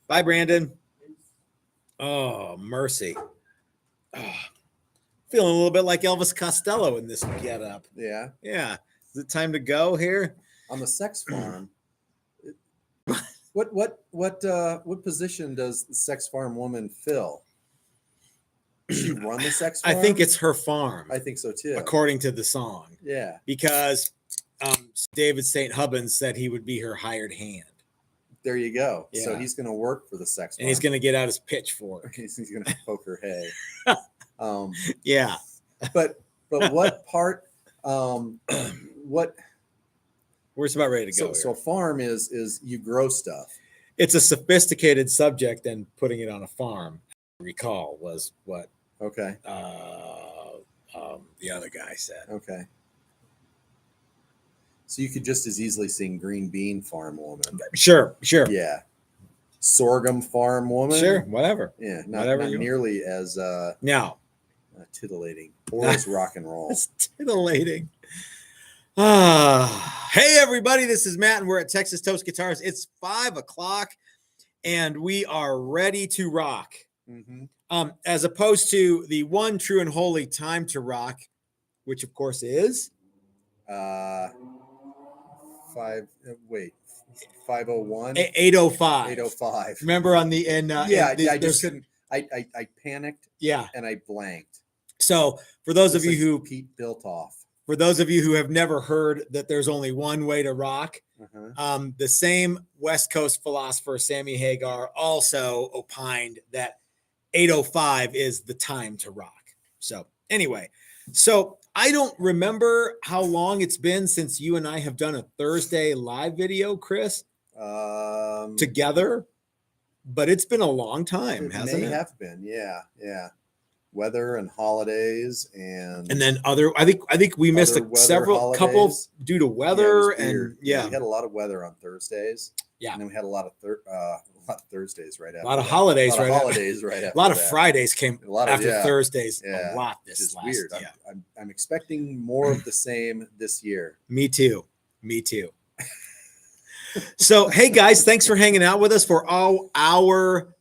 Bye, Brandon. Oh, mercy. Oh, feeling a little bit like Elvis Costello in this getup. Yeah. Yeah. Is it time to go here? On the sex farm. What position does the sex farm woman fill? Does she run the sex farm? I think it's her farm. I think so too. According to the song. Yeah. Because David St. Hubbins said he would be her hired hand. There you go. Yeah. So he's going to work for the sex farm. And he's going to get out his pitchfork. He's going to poke her hay. Yeah. But what part? What? We're just about ready to go. So farm is you grow stuff. It's a sophisticated subject, and putting it on a farm, I recall, was what Okay. The other guy said. Okay. So you could just as easily sing green bean farm woman. Sure. Yeah. Sorghum farm woman. Sure, whatever. Yeah, not Whatever nearly as now titillating or as rock and roll. It's titillating. Hey everybody, this is Matt, and we're at Texas Toast Guitars. It's 5:00, and we are ready to rock. Mm-hmm. As opposed to the one true and holy time to rock, which of course is 5:01. 8:05. 8:05. Remember on the end? I just couldn't. I panicked. Yeah, and I blanked. So for those of you who Pete built off. For those of you who have never heard that there's only one way to rock, the same West Coast philosopher, Sammy Hagar, also opined that 8:05 is the time to rock. So anyway, I don't remember how long it's been since you and I have done a Thursday live video, Chris, together, but it's been a long time, hasn't it? May have been, yeah. Weather and holidays and then I think we missed couple due to weather, and we had a lot of weather on Thursdays. Yeah, and then we had a lot of Thursdays right after. A lot of holidays, right after. A lot of Fridays came after Thursdays. Yeah. A lot this last. Weird. I'm expecting more of the same this year. Me too. So hey guys, thanks for hanging out with us for our hour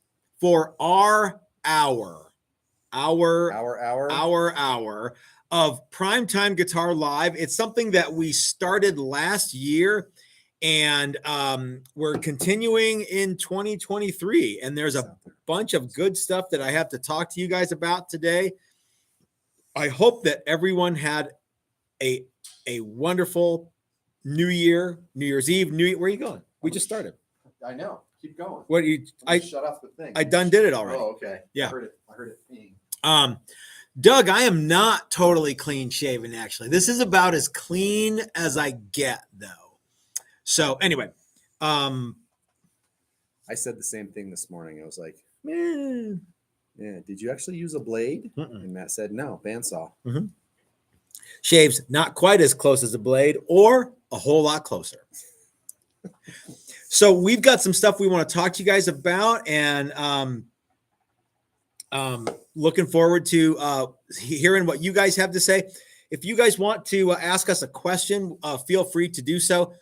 of Primetime Guitar Live. It's something that we started last year, and we're continuing in 2023. And there's a bunch of good stuff that I have to talk to you guys about today. I hope that everyone had a wonderful New Year's Eve. Where are you going? We just started. I know. Keep going. What you? Shut off the thing. I done did it already. Oh, okay. Yeah. I heard it ping. Doug, I am not totally clean shaven, actually. This is about as clean as I get, though. So anyway, I said the same thing this morning. I was like, yeah, did you actually use a blade? And Matt said, no, bandsaw. Mm-hmm. Shaves not quite as close as a blade, or a whole lot closer. So we've got some stuff we want to talk to you guys about, and looking forward to hearing what you guys have to say. If you guys want to ask us a question, feel free to do so.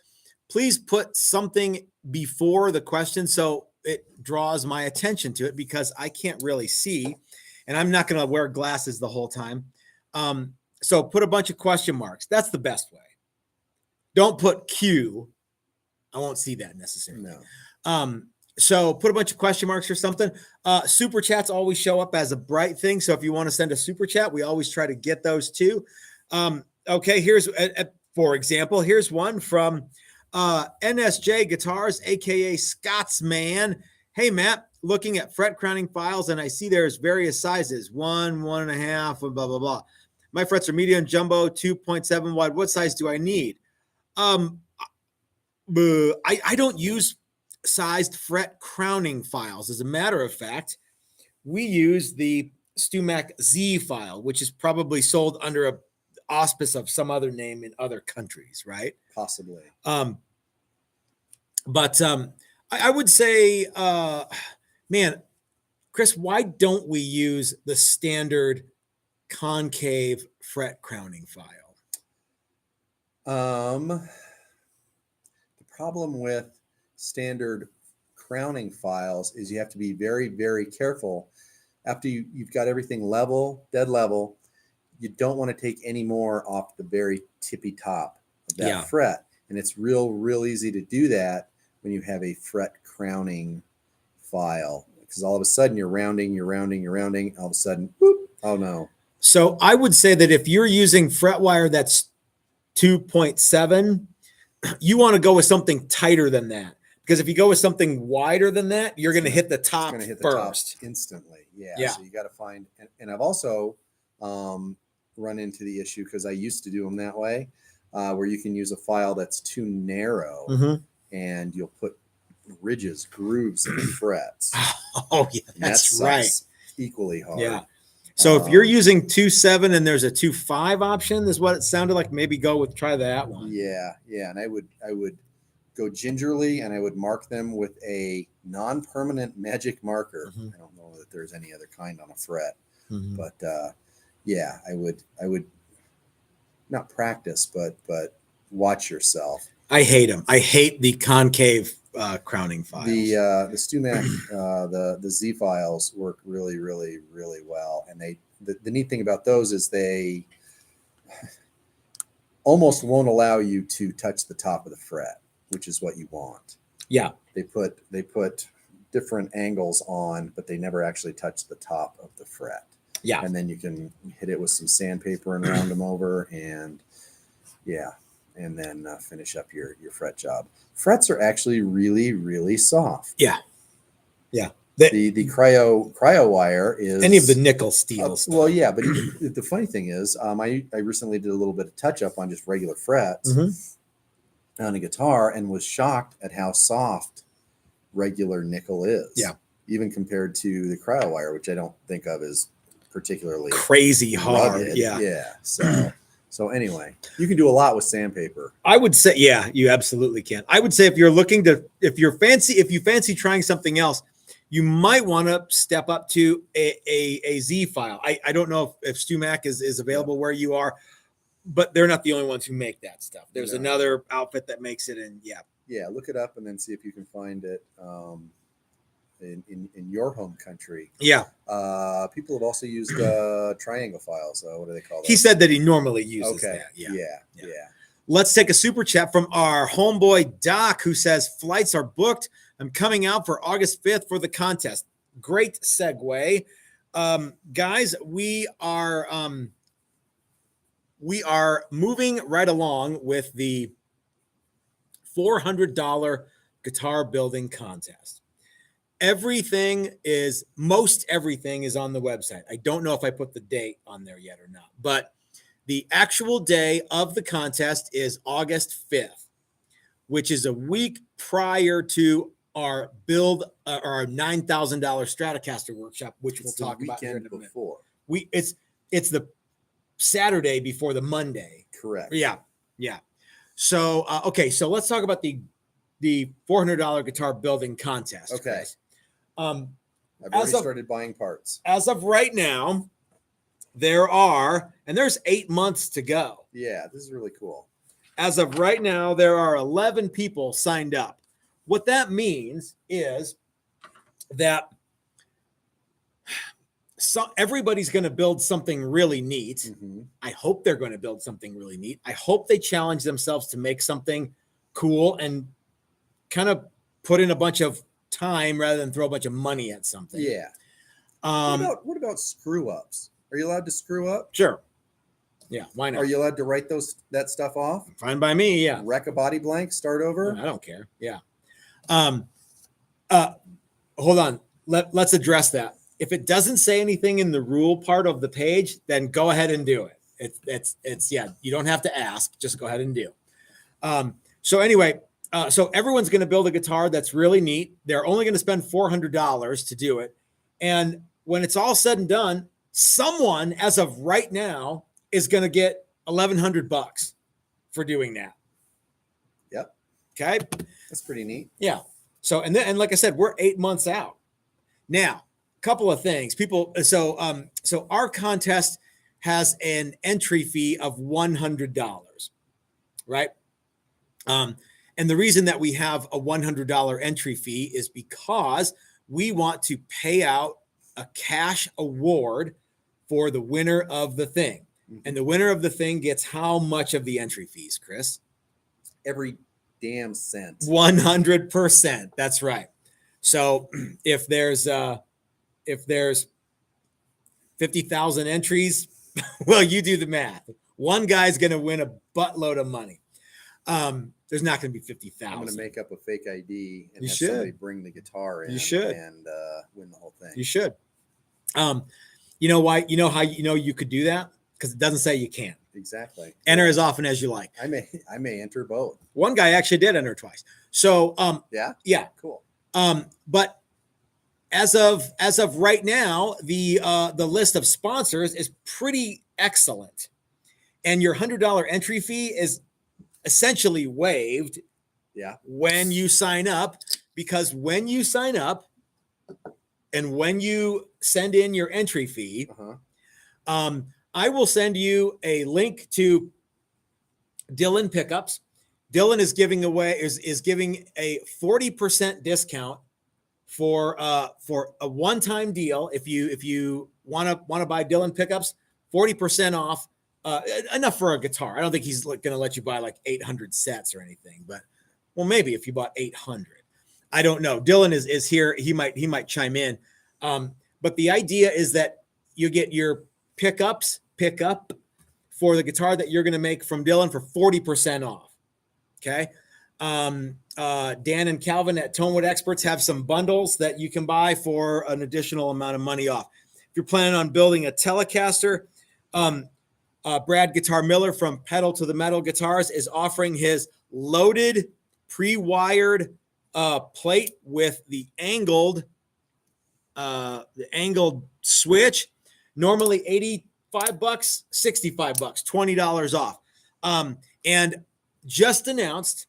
Please put something before the question so it draws my attention to it, because I can't really see, and I'm not going to wear glasses the whole time. So put a bunch of question marks. That's the best way. Don't put Q. I won't see that necessarily. No. So put a bunch of question marks or something. Super chats always show up as a bright thing. So if you want to send a super chat, we always try to get those too. Okay, here's, for example, here's one from NSJ Guitars, aka Scotsman. Hey, Matt, looking at fret crowning files, and I see there's various sizes, 1, 1.5, and blah, blah, blah. My frets are medium, jumbo, 2.7 wide. What size do I need? I don't use sized fret crowning files. As a matter of fact, we use the StewMac Z file, which is probably sold under a auspice of some other name in other countries, right? Possibly. But I would say, man, Chris, why don't we use the standard concave fret crowning file? The problem with standard crowning files is you have to be very, very careful. After you've got everything level, dead level, you don't want to take any more off the very tippy top of that fret. And it's real easy to do that when you have a fret crowning file, because all of a sudden you're rounding. All of a sudden, whoop, oh no. So I would say that if you're using fret wire that's 2.7, you want to go with something tighter than that. Because if you go with something wider than that, you're going to hit the top first. Instantly. Yeah. So you got to find, and I've also run into the issue, because I used to do them that way, where you can use a file that's too narrow and you'll put ridges, grooves in the frets. Oh yeah, that's right. Equally hard. Yeah. So if you're using 2.7 and there's a 2.5 option, is what it sounded like. Maybe try that one. Yeah. And I would go gingerly, and I would mark them with a non-permanent magic marker. I don't know that there's any other kind on a fret, but yeah, I would not practice, but watch yourself. I hate them. I hate the concave crowning files. The StuMac, the Z files work really well, and the neat thing about those is they almost won't allow you to touch the top of the fret, which is what you want. Yeah, they put different angles on, but they never actually touch the top of the fret. Yeah, and then you can hit it with some sandpaper and round them over, and and then finish up your fret job. Frets are actually really soft. Yeah. The cryo wire is any of the nickel steel stuff. Well, yeah, but the funny thing is, I recently did a little bit of touch up on just regular frets on a guitar, and was shocked at how soft regular nickel is. Yeah, even compared to the cryo wire, which I don't think of as particularly crazy hard. Rugged. Yeah. So anyway, you can do a lot with sandpaper. I would say, yeah, you absolutely can. I would say if you fancy trying something else, you might want to step up to a Z file. I don't know if StuMac is available where you are, but they're not the only ones who make that stuff. There's another outfit that makes it, and look it up and then see if you can find it in your home country. Yeah. People have also used triangle files. What do they call that? He said that he normally uses that. Yeah. Let's take a super chat from our homeboy Doc, who says flights are booked. I'm coming out for August 5th for the contest. Great segue. Guys, we are moving right along with the $400 guitar building contest. Most everything is on the website. I don't know if I put the date on there yet or not, but the actual day of the contest is August 5th, which is a week prior to our our $9,000 Stratocaster workshop, which we'll talk about here in a minute. It's the Saturday before the Monday. Correct. Yeah. So so let's talk about the $400 guitar building contest. Okay. I've already started buying parts. As of right now, there's 8 months to go. Yeah, this is really cool. As of right now, there are 11 people signed up. What that means is that everybody's going to build something really neat. I hope they're going to build something really neat. I hope they challenge themselves to make something cool and kind of put in a bunch of time rather than throw a bunch of money at something. Yeah. What about screw ups? Are you allowed to screw up? Sure. Yeah. Why not? Are you allowed to write that stuff off? Fine by me. Yeah. Wreck a body blank, start over. I don't care. Yeah. Hold on. Let's address that. If it doesn't say anything in the rule part of the page, then go ahead and do it. It's you don't have to ask, just go ahead and do. So anyway, so everyone's going to build a guitar that's really neat. They're only going to spend $400 to do it. And when it's all said and done, someone as of right now is going to get $1,100 for doing that. Yep. Okay. That's pretty neat. Yeah. So, and like I said, we're 8 months out now. A couple of things, people. So our contest has an entry fee of $100, right? And the reason that we have a $100 entry fee is because we want to pay out a cash award for the winner of the thing. And the winner of the thing gets how much of the entry fees, Chris? Every damn cent. 100%. That's right. So if there's 50,000 entries, well, you do the math. One guy's going to win a buttload of money. There's not going to be 50,000. I'm going to make up a fake ID and You have should. somebody bring the guitar in. You should. And win the whole thing. You should. You know why? You know how you could do that? Because it doesn't say you can't. Exactly. Enter as often as you like. I may enter both. One guy actually did enter twice. So yeah, cool. But as of right now, the list of sponsors is pretty excellent, and your $100 entry fee is essentially waived. Yeah. When you sign up, because when you sign up, and when you send in your entry fee, I will send you a link to Dylan Pickups. Dylan is giving a 40% discount for a one-time deal. If you want to buy Dylan Pickups, 40% off, enough for a guitar. I don't think he's going to let you buy like 800 sets or anything, but well, maybe if you bought 800. I don't know. Dylan is here. He might chime in. But the idea is that you get your pickup for the guitar that you're going to make from Dylan for 40% off. Okay. Dan and Calvin at Tonewood Experts have some bundles that you can buy for an additional amount of money off. If you're planning on building a Telecaster, Brad Guitar Miller from Pedal to the Metal Guitars is offering his loaded pre-wired plate with the angled switch. Normally $85, $65, $20 off. And just announced,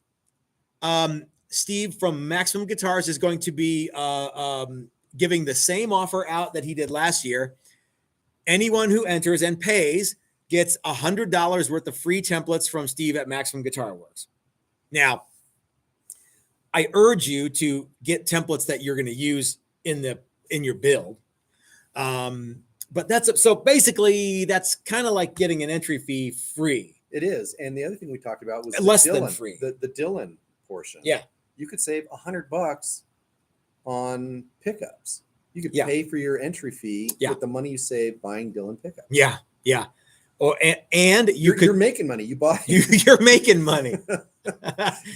Steve from Maximum Guitars is going to be giving the same offer out that he did last year. Anyone who enters and pays gets $100 worth of free templates from Steve at Maximum Guitar Works. Now, I urge you to get templates that you're going to use in your build. But so basically that's kind of like getting an entry fee free. It is. And the other thing we talked about was less than free. The Dylan portion. Yeah. You could save $100 on pickups. You could Yeah. pay for your entry fee with the money you save buying Dylan pickups. Yeah. Yeah. Oh, and you're making money. You're making money.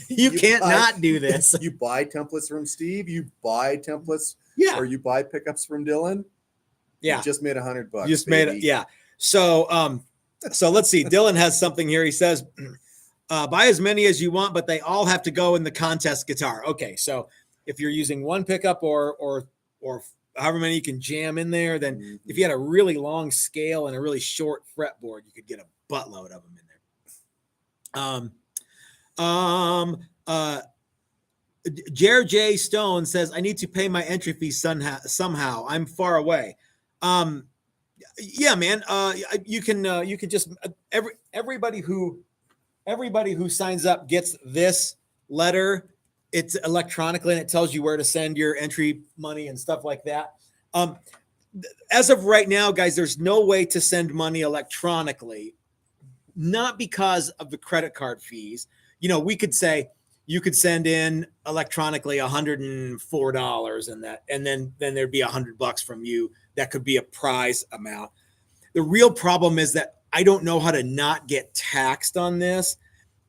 you can't not do this. You buy templates from Steve. You buy templates. Yeah. Or you buy pickups from Dylan. Yeah. You just made $100. Just made it. Yeah. So, so let's see. Dylan has something here. He says, buy as many as you want, but they all have to go in the contest guitar. Okay. So if you're using one pickup or however many you can jam in there, then if you had a really long scale and a really short fretboard, you could get a buttload of them in there. Jared J. Stone says, I need to pay my entry fee somehow. I'm far away. Yeah, man. You can just everybody who signs up gets this letter. It's electronically and it tells you where to send your entry money and stuff like that. As of right now, guys, there's no way to send money electronically, not because of the credit card fees. You know, we could say you could send in electronically $104 and then there'd be $100 from you. That could be a prize amount. The real problem is that I don't know how to not get taxed on this.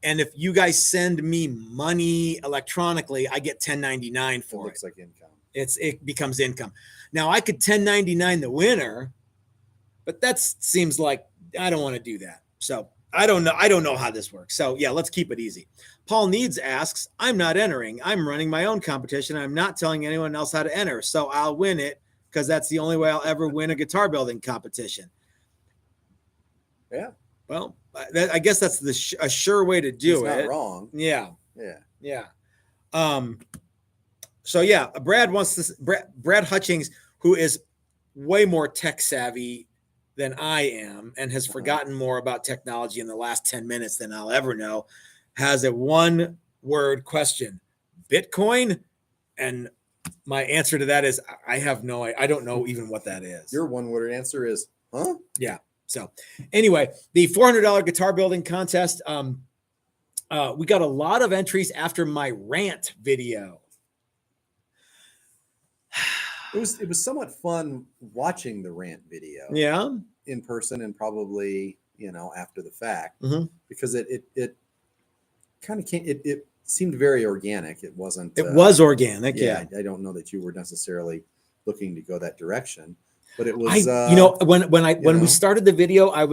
And if you guys send me money electronically, I get 1099 for it. Looks like income. It becomes income. Now I could 1099 the winner, but that seems like I don't want to do that. So I don't know how this works. So yeah, let's keep it easy. Paul Needs asks, I'm not entering. I'm running my own competition. I'm not telling anyone else how to enter. So I'll win it because that's the only way I'll ever win a guitar building competition. Yeah. Well, I guess that's a sure way to do it. Not wrong. Yeah. Yeah. Yeah. So yeah, Brad Hutchings, who is way more tech savvy than I am and has forgotten more about technology in the last 10 minutes than I'll ever know, has a one word question, Bitcoin? And my answer to that is I don't know even what that is. Your one word answer is, huh? Yeah. So anyway, the $400 guitar building contest. We got a lot of entries after my rant video. It was somewhat fun watching the rant video. Yeah. In person and probably, after the fact, because it kind of it seemed very organic. It wasn't. It was organic. Yeah. I don't know that you were necessarily looking to go that direction, but it was. When we started the video, I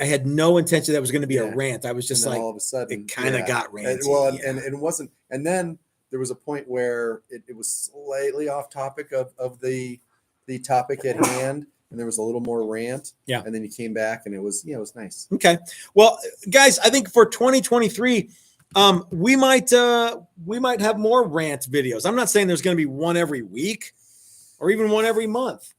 had no intention that was going to be a rant. I was just like, all of a sudden, it kind of got ranty. And it wasn't. And then there was a point where it was slightly off topic of the topic at hand. And there was a little more rant. Yeah. And then you came back and it was nice. Okay. Well, guys, I think for 2023, we might have more rant videos. I'm not saying there's going to be one every week or even one every month,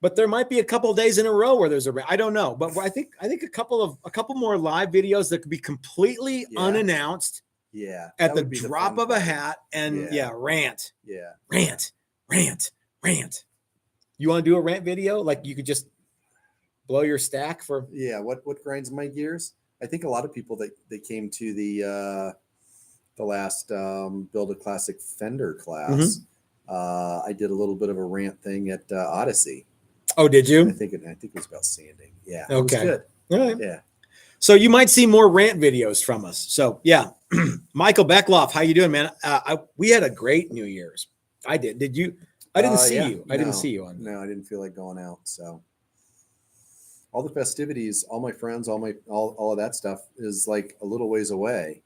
but there might be a couple of days in a row where there's a rant. I don't know. But I think a couple more live videos that could be completely unannounced. Yeah. At the drop of a hat and rant. Yeah. Rant. You want to do a rant video? Like you could just blow your stack for. Yeah. What grinds my gears? I think a lot of people that came to the last Build a Classic Fender class. I did a little bit of a rant thing at Odyssey. Oh, did you? I think it was about sanding. Yeah. Okay. It was good. All right. Yeah. So you might see more rant videos from us. So yeah, Michael Beckloff, how you doing, man? We had a great New Year's. I did. Did you? I didn't see you. I didn't see you on. No, I didn't feel like going out. So all the festivities, all my friends, all of that stuff is like a little ways away.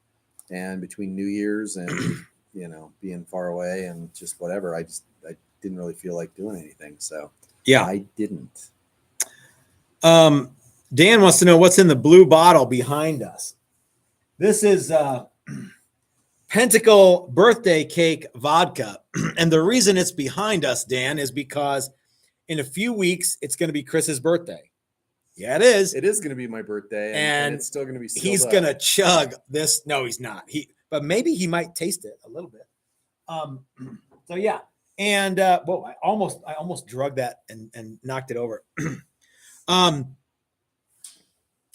And between New Year's and being far away and just whatever, I didn't really feel like doing anything. So yeah, I didn't. Dan wants to know what's in the blue bottle behind us. This is Pentacle birthday cake vodka. And the reason it's behind us, Dan, is because in a few weeks, it's going to be Chris's birthday. Yeah, it is. It is going to be my birthday. And it's still going to be he's going to chug this. No, he's not. But maybe he might taste it a little bit. So yeah. And whoa, I almost drugged that and knocked it over.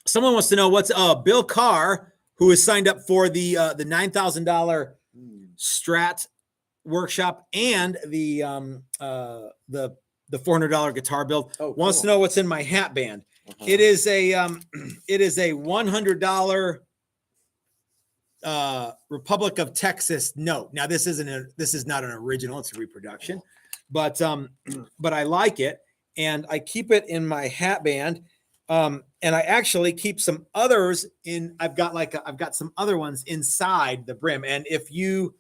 Someone wants to know what's Bill Carr, who has signed up for the $9,000 Strat workshop and the $400 guitar build. Wants to know what's in my hat band. It is a $100 Republic of Texas note. Now this is not an original; it's a reproduction, but I like it and I keep it in my hat band. And I actually keep some others in. I've got some other ones inside the brim. And if you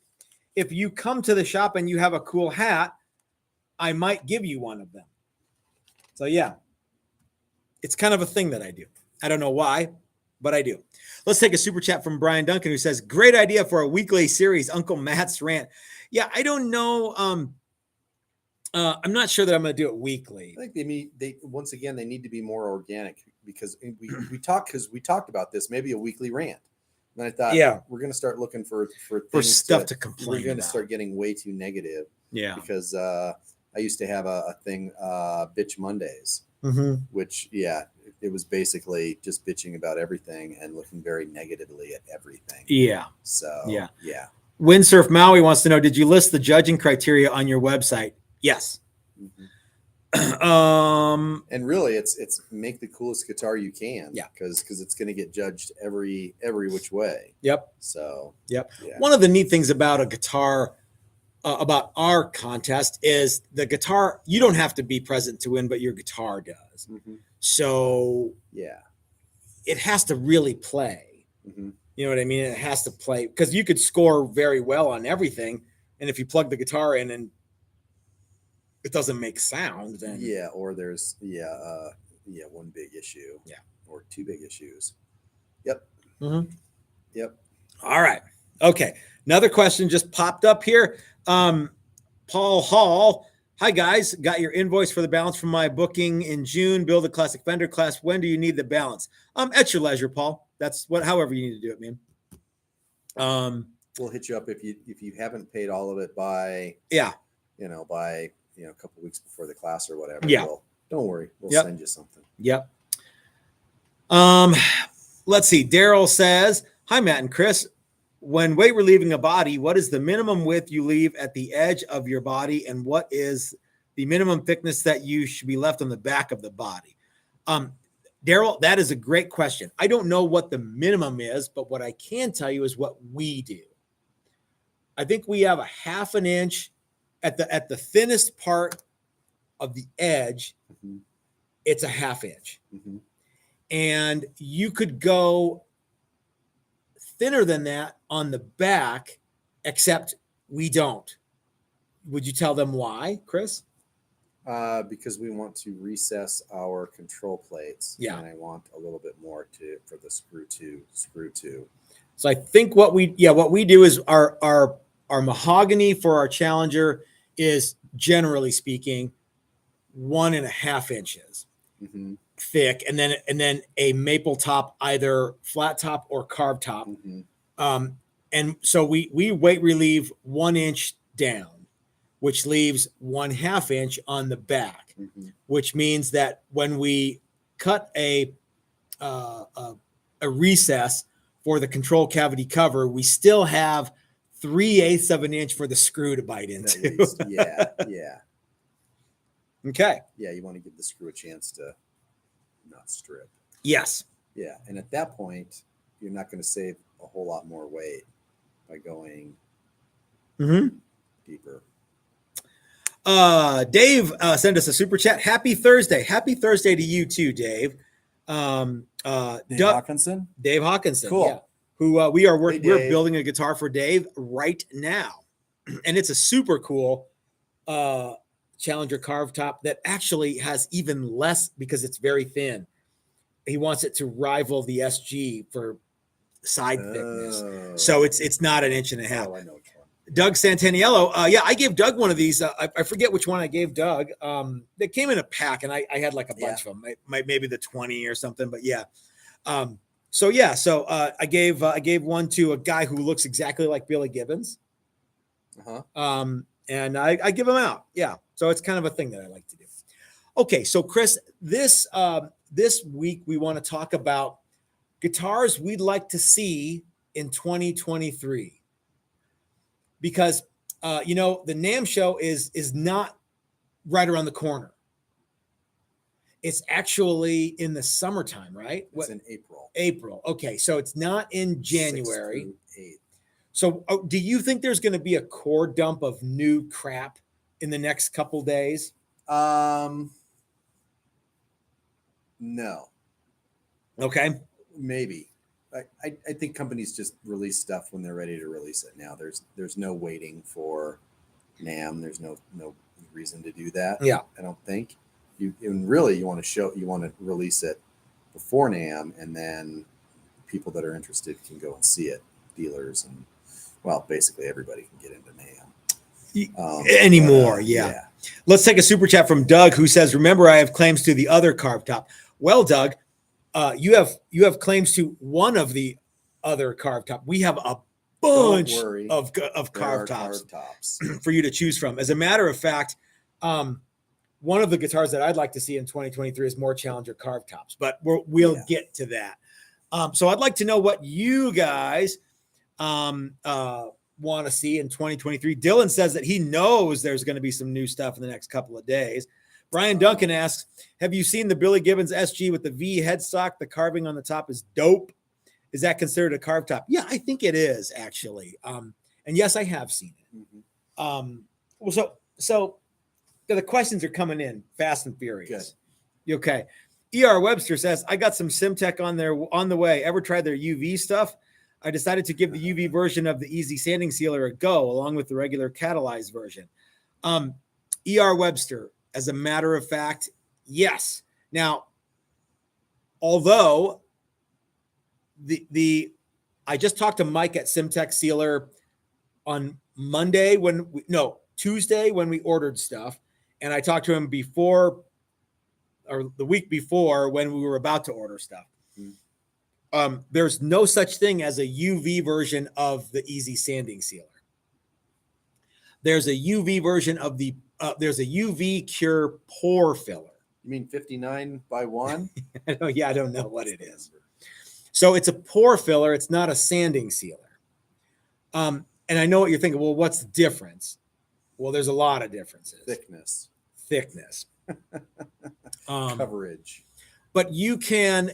come to the shop and you have a cool hat, I might give you one of them. So yeah, it's kind of a thing that I do. I don't know why, but I do. Let's take a super chat from Brian Duncan, who says, "Great idea for a weekly series, Uncle Matt's Rant." Yeah, I don't know. I'm not sure that I'm going to do it weekly. I think they once again, they need to be more organic because we talked about this, maybe a weekly rant. And I thought, we're going to start looking for stuff to complain. We're going to start getting way too negative. Yeah. Because I used to have a thing, Bitch Mondays, which, it was basically just bitching about everything and looking very negatively at everything. Yeah. So, yeah. Windsurf Maui wants to know, did you list the judging criteria on your website? Yes. And really it's make the coolest guitar you can. Yeah. Because it's going to get judged every which way. Yep. So, yep. Yeah. One of the neat things about a guitar, about our contest is the guitar, you don't have to be present to win, but your guitar does. So it has to really play. You know what I mean? It has to play because you could score very well on everything. And if you plug the guitar in and it doesn't make sound, then or there's one big issue, or two big issues. Yep. Yep. All right. Okay. Another question just popped up here. Paul Hall. Hi guys, got your invoice for the balance from my booking in June. Build a Classic Fender class. When do you need the balance? At your leisure, Paul. That's however you need to do it, man. we'll hit you up if you haven't paid all of it by Yeah. by a couple weeks before the class or whatever. Yeah. Don't worry, we'll Yep. send you something. Yep. Let's see. Daryl says, "Hi, Matt and Chris. When weight relieving a body, what is the minimum width you leave at the edge of your body, and what is the minimum thickness that you should be left on the back of the body?" Daryl, that is a great question. I don't know what the minimum is, but what I can tell you is what we do. I think we have a 1/2 inch at the thinnest part of the edge. Mm-hmm. It's a 1/2 inch. Mm-hmm. And you could go thinner than that on the back, except we don't. Would you tell them why, Chris? Because we want to recess our control plates. Yeah. And I want a little bit more for the screw two. So I think what we do is our mahogany for our Challenger is, generally speaking, 1.5 inches. Mm-hmm. thick, and then a maple top, either flat top or carved top. Mm-hmm. And so we weight relieve 1 inch down, which leaves 1/2 inch on the back, Mm-hmm. which means that when we cut a recess for the control cavity cover, we still have 3/8 of an inch for the screw to bite At into. least. Yeah. Okay. Yeah, you want to give the screw a chance to not strip. Yes. Yeah, and at that point, you're not going to save a whole lot more weight by going Mm-hmm. deeper. Dave sent us a super chat. Happy Thursday. Happy Thursday to you too, Dave. Dave Hawkinson? Dave Hawkinson. Cool. Yeah. Who we are working, Hey, we're Dave. building a guitar for Dave right now. And it's a super cool Challenger carved top that actually has even less, because it's very thin. He wants it to rival the SG for side thickness. So it's not 1.5 inches. Oh, I know which one. Doug Santaniello. Yeah, I gave Doug one of these. I forget which one I gave Doug. They came in a pack, and I had like a bunch of them. Maybe the 20 or something, but yeah. So I gave one to a guy who looks exactly like Billy Gibbons. Uh-huh. And I give them out. Yeah. So it's kind of a thing that I like to do. Okay. So Chris, this week we want to talk about guitars we'd like to see in 2023, because the NAMM show is not right around the corner. It's actually in the summertime, right? It's in April. April. Okay. So it's not in January. 6th through 8th. So do you think there's going to be a core dump of new crap in the next couple days? No. Okay. Maybe. I think companies just release stuff when they're ready to release it now. There's no waiting for NAMM. There's no reason to do that. Yeah. I don't think. You want to release it before NAMM, and then people that are interested can go and see it. Dealers and basically everybody can get into NAMM anymore. Yeah. Let's take a super chat from Doug, who says, "Remember, I have claims to the other carved top." Well, Doug, you have claims to one of the other carved top. We have a bunch of carved tops for you to choose from. As a matter of fact, one of the guitars that I'd like to see in 2023 is more Challenger carved tops, but we'll get to that. So I'd like to know what you guys want to see in 2023. Dylan says that he knows there's going to be some new stuff in the next couple of days. Brian Duncan asks, have you seen the Billy Gibbons SG with the V headstock? The carving on the top is dope. Is that considered a carved top? Yeah, I think it is, actually. And yes, I have seen it. Mm-hmm. So the questions are coming in fast and furious. Good. Okay. ER Webster says, I got some SimTech on the way. Ever tried their UV stuff? I decided to give the UV version of the Easy Sanding Sealer a go, along with the regular catalyzed version. ER Webster, as a matter of fact, yes. Now, although I just talked to Mike at SimTech Sealer on Tuesday when we ordered stuff, and I talked to him the week before when we were about to order stuff. there's no such thing as a UV version of the Easy Sanding Sealer. There's a UV version of the, there's a UV Cure pore filler. You mean 59 by 1? Yeah, I don't know what it is. So it's a pore filler. It's not a sanding sealer. And I know what you're thinking. Well, what's the difference? Well, there's a lot of differences. Thickness. Coverage. But you can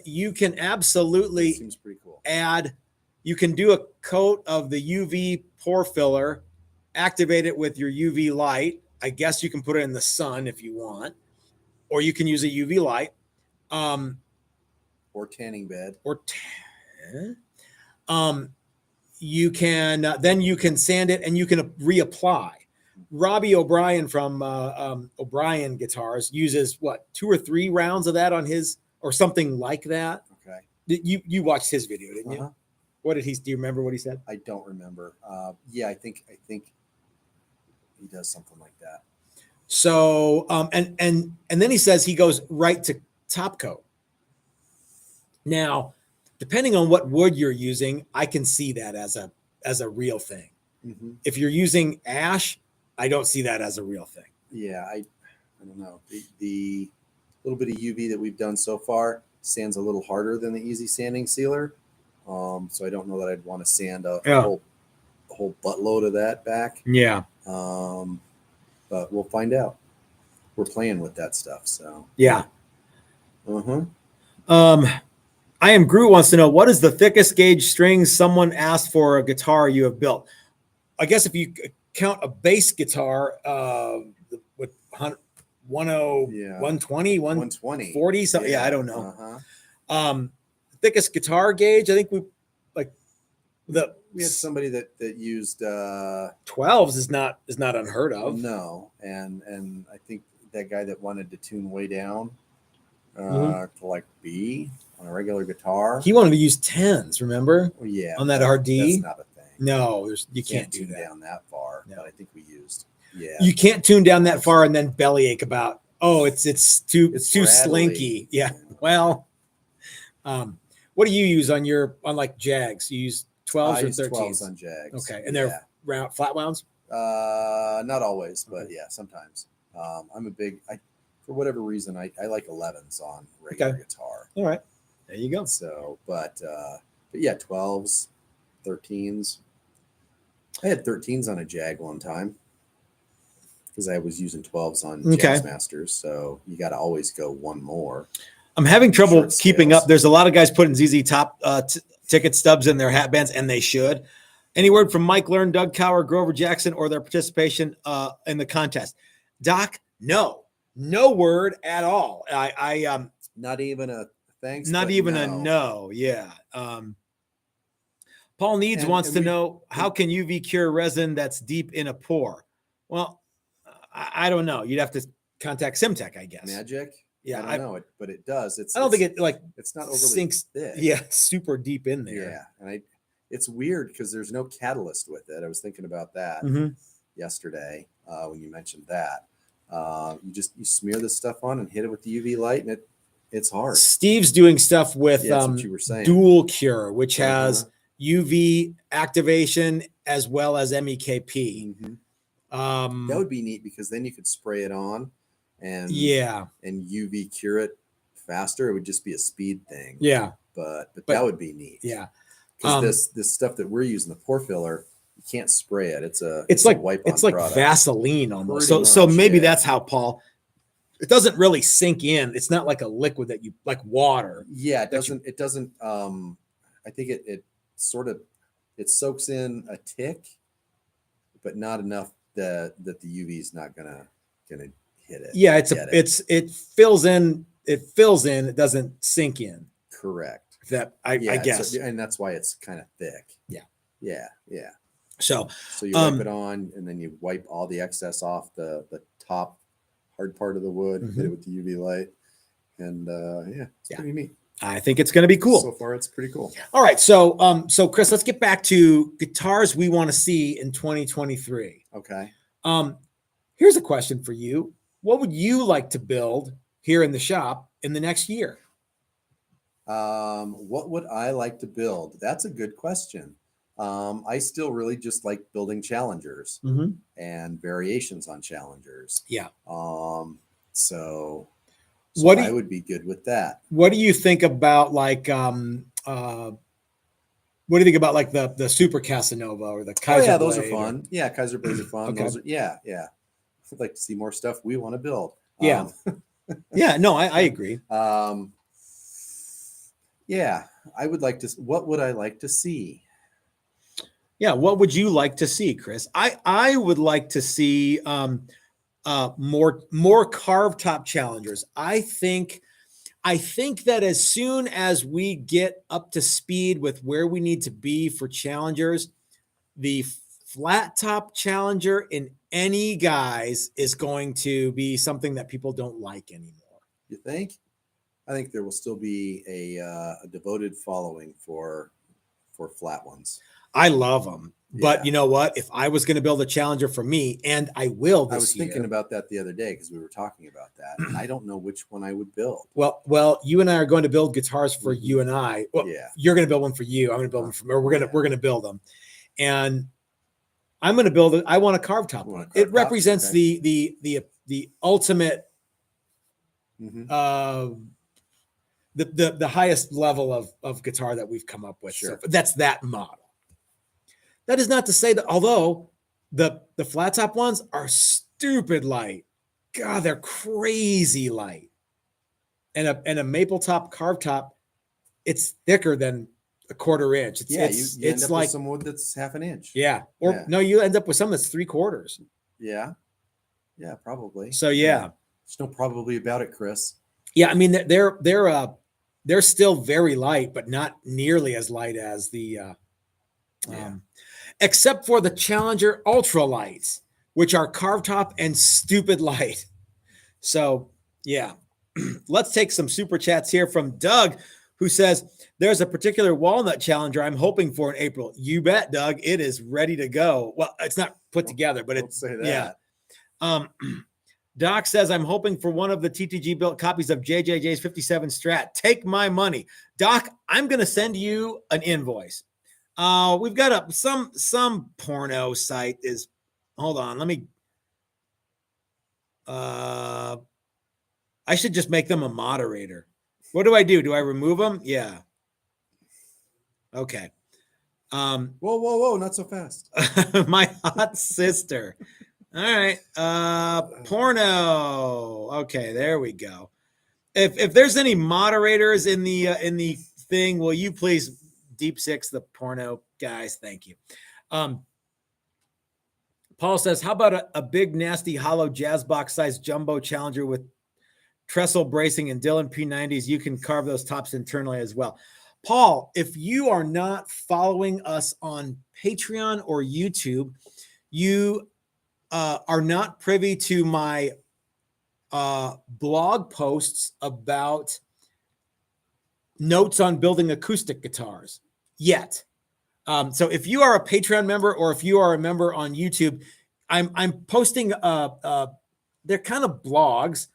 absolutely Seems pretty cool. add, you can do a coat of the UV pore filler, activate it with your UV light. I guess you can put it in the sun if you want, or you can use a UV light. Or tanning bed. You can then you can sand it and you can reapply. Robbie O'Brien from O'Brien Guitars uses what, 2 or 3 rounds of that on his, or something like that. Okay. You watched his video, didn't you? What did he? Do you remember what he said? I don't remember. Yeah, I think he does something like that. So and then he says he goes right to top coat. Now, depending on what wood you're using, I can see that as a real thing. Mm-hmm. If you're using ash, I don't see that as a real thing. Yeah, I don't know. The little bit of UV that we've done so far sands a little harder than the Easy Sanding Sealer. So I don't know that I'd want to sand a whole buttload of that back. Yeah. But we'll find out. We're playing with that stuff. So yeah. Uh-huh. I am Groot wants to know, what is the thickest gauge strings someone asked for a guitar you have built? I guess if you count a bass guitar with 120, 140, something. Yeah, I don't know. Uh-huh. Thickest guitar gauge, I think we had somebody that used 12s is not unheard of. No, and I think that guy that wanted to tune way down to like B on a regular guitar, he wanted to use 10s, remember? Well, yeah, on that RD. That's not a thing. No, you can't do tune that down that far. No. But I think we used. Yeah, you can't tune down that far and then bellyache about, oh, it's too rattly. slinky. Yeah. Well, what do you use on like Jags? You use 12s or 13s? 12s on Jags. Okay, and they're round flat wounds. Not always, but yeah, sometimes. I'm a big. For whatever reason, I like 11s on regular guitar. All right, there you go. So, but yeah, 12s, 13s. I had 13s on a Jag one time because I was using 12s on Jazzmasters. So you got to always go one more. I'm having trouble keeping up. There's a lot of guys putting ZZ Top ticket stubs in their hat bands, and they should. Any word from Mike Learn, Doug Cower, Grover Jackson, or their participation in the contest? Doc, no word at all. I not even a thanks. Not even a no. Yeah. Paul Needs wants to know, how can UV cure resin that's deep in a pore? Well, I don't know. You'd have to contact Simtech, I guess. Magic. Yeah, I don't know it, but it does. I don't think it it's not overly sinks thick. Yeah, super deep in there. Yeah, and it's weird because there's no catalyst with it. I was thinking about that yesterday when you mentioned that. You smear this stuff on and hit it with the UV light, and it's hard. Steve's doing stuff with that's what you were saying. Dual Cure, which has UV activation as well as MEKP. That would be neat because then you could spray it on and UV cure it faster. It would just be a speed thing. Yeah. But that would be neat. Yeah. Because this stuff that we're using, the pore filler, you can't spray it. It's like product. Vaseline almost. So maybe that's how, Paul, it doesn't really sink in. It's not like a liquid that you like water. Yeah, it doesn't I think it sort of soaks in a tick, but not enough that the UV is not gonna hit it. Yeah, it fills in. It doesn't sink in. Correct. I guess, and that's why it's kind of thick. Yeah. So you wipe it on, and then you wipe all the excess off the top hard part of the wood, hit it with the UV light, and it's pretty neat. I think it's going to be cool. So far, it's pretty cool. All right, so Chris, let's get back to guitars we want to see in 2023. Okay. Here's a question for you. What would you like to build here in the shop in the next year? What would I like to build? That's a good question. I still really just like building challengers and variations on challengers. Yeah. So What do I you, would be good with that. what do you think about like what do you think about like the Super Casanova or the Kaiser Oh yeah, those are Blade fun. Yeah, Kaiser Blades are fun. Okay. Those are yeah. I'd like to see more stuff we want to build. Yeah. Yeah, no, I agree. Yeah, I would like to. What would I like to see? Yeah, what would you like to see, Chris? I would like to see more carved top challengers. I think that as soon as we get up to speed with where we need to be for challengers, the flat top challenger in any guise is going to be something that people don't like anymore. You think? I think there will still be a devoted following for flat ones. I love them. But Yeah. you know what? If I was going to build a challenger for me, and I will this I was thinking year, about that the other day because we were talking about that. And I don't know which one I would build. Well, you and I are going to build guitars for you and I. Well, Yeah. You're going to build one for you. I'm going to build one for me. We're going to build them, and I'm going to build it. I want a carved top one. It represents the ultimate, the highest level of guitar that we've come up with. Sure. So that's that model. That is not to say that although the flat top ones are stupid light, God, they're crazy light. And a maple top carved top, it's thicker than a 1/4 inch. You end up like with some wood that's 1/2 inch. Yeah. Or no, you end up with some that's 3/4. Yeah. Yeah, probably. So yeah. There's no probably about it, Chris. Yeah, I mean they're still very light, but not nearly as light as the except for the Challenger Ultra Lights, which are carved top and stupid light. So yeah. Let's take some super chats here from Doug, who says there's a particular walnut challenger I'm hoping for in April. You bet, Doug. It is ready to go. Well, it's not put together, but it's say that. Yeah. Doc says I'm hoping for one of the TTG built copies of JJJ's 57 Strat. Take my money, Doc. I'm going to send you an invoice. We've got some porno site is. Hold on, let me. I should just make them a moderator. What do I do? Do I remove them? Yeah. Okay. Whoa, not so fast. My hot sister. All right. Porno. Okay, there we go. If there's any moderators in the thing, will you please deep six the porno guys? Thank you. Paul says, how about a big nasty hollow jazz box size jumbo challenger with trestle bracing and Dylan P90s? You can carve those tops internally as well. Paul, if you are not following us on Patreon or YouTube, you are not privy to my blog posts about notes on building acoustic guitars yet. So if you are a Patreon member or if you are a member on YouTube, I'm posting they're kind of blogs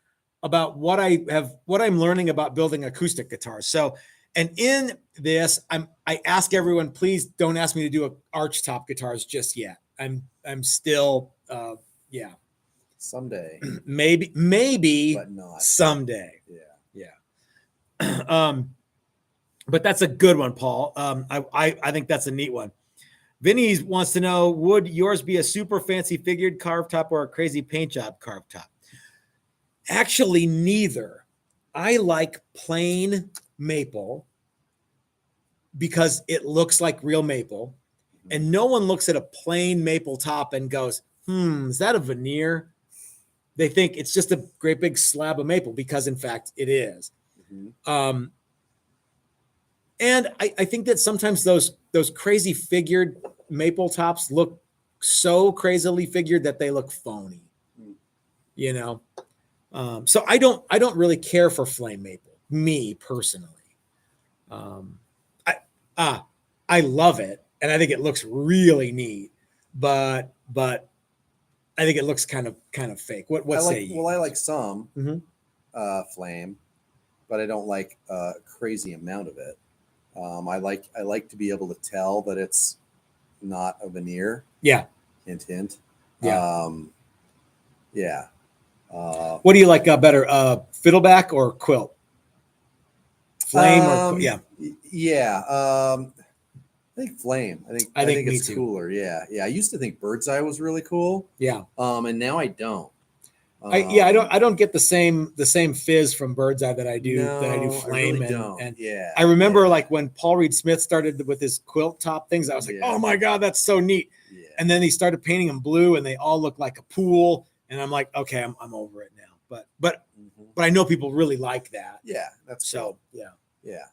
about what I'm learning about building acoustic guitars. So, and in this, I ask everyone, please don't ask me to do arch top guitars just yet. I'm still someday. maybe but not someday. Yeah. But that's a good one, Paul. I think that's a neat one. Vinny wants to know, would yours be a super fancy figured carved top or a crazy paint job carved top? Actually, neither. I like plain maple because it looks like real maple. And no one looks at a plain maple top and goes, is that a veneer? They think it's just a great big slab of maple because, in fact, it is. Mm-hmm. And I think that sometimes those crazy figured maple tops look so crazily figured that they look phony, you know? So I don't really care for flame maple, me personally. I love it. And I think it looks really neat, but I think it looks kind of fake. What say you? Well, I like some flame. but I don't like a crazy amount of it. I like to be able to tell that it's not a veneer. Yeah. Hint, hint. Yeah. Yeah. What do you like better, fiddleback or quilt? Flame or yeah. Yeah. I think flame. I think me it's too. cooler. Yeah. Yeah. I used to think bird's eye was really cool. Yeah. And now I don't. I don't get the same fizz from bird's eye that I do flame. I really don't. And yeah. I remember yeah. like when Paul Reed Smith started with his quilt top things, I was like, Yeah. oh my God, that's so neat. Yeah. And then he started painting them blue and they all look like a pool. And I'm like, okay, I'm over it now. But I know people really like that. Yeah, that's so cool. yeah. Yeah.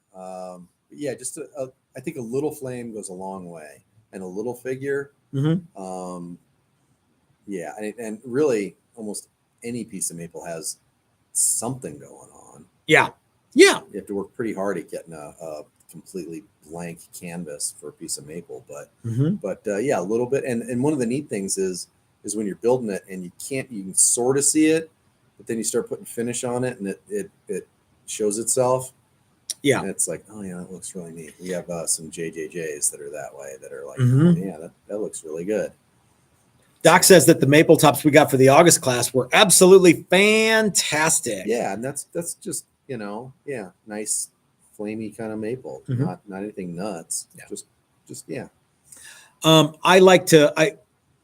Yeah, just I think a little flame goes a long way, and a little figure. Yeah, and really almost any piece of maple has something going on. Yeah. You have to work pretty hard at getting a completely blank canvas for a piece of maple, but yeah, a little bit. And one of the neat things is when you're building it and you can sort of see it, but then you start putting finish on it and it shows itself. Yeah. And it's like, oh yeah, that looks really neat. We have some JJJs that are that way, that are like, oh yeah, that looks really good. Doc says that the maple tops we got for the August class were absolutely fantastic. Yeah, and that's just, nice flamey kind of maple. Not anything nuts. Yeah. Just yeah.